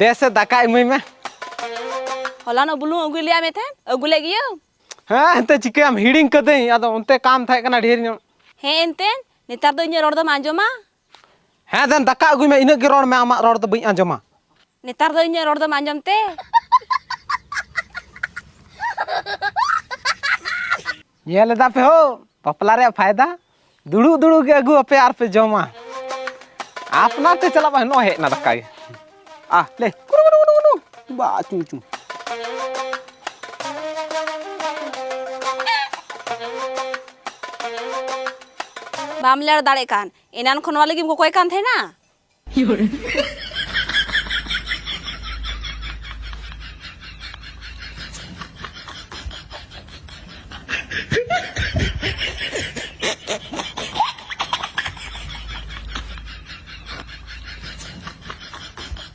देसे दाका इमई में होला न बुलू अगु लिया में थे अगु ले गियो हाँ ते चिके हम हिडिंग कदे अदो उनते काम थाए कना ढेर नो हे एनते नेतार दो इन रोड दो आंजोमा हाँ देन दाका अगुई में इना गे रोड में आमा रोड दो बई आंजोमा नेतार दो इन रोड दो आंजोमते ये लेदा पे हो पपला रे फायदा दुड़ू दुड़ू के अगु अपे आर पे जमा अपना ते चला बा नो हे ना दाका आ ले कुरु कुरु कुरु बा चू चू बामलेर दाड़े कान इनान खन वाले की कोई कान थे ना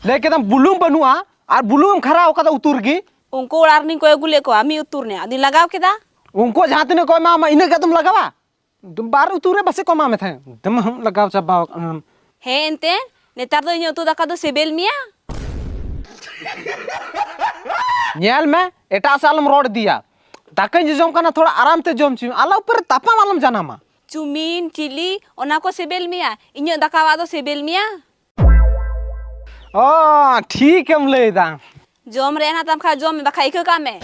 लेकिन हम बुलूम बनुआ और बुलूम खरा ओका उतुर गी उनको उड़ारनी कोई गुले को आमी उतुरने आदि लगाव केदा उनको जहाँ तने कोई मामा इन्हें क्या तुम लगावा तुम बार उतुरे बसे को मामे थे तुम हम लगाव सब हे एनते नेतार दो इन उतु दाका दो सिबेल मिया न्याल में एटा सालम रोड दिया दाका जम का ना थोड़ा आराम ते जम ची आला ऊपर तापा मालम जाना मा चुमीन चिली ओना को सिबेल मिया इन दाका वादो सिबेल मिया ओ ठीक हम ले दा जोम रहना तम खा जोम बखाई के काम है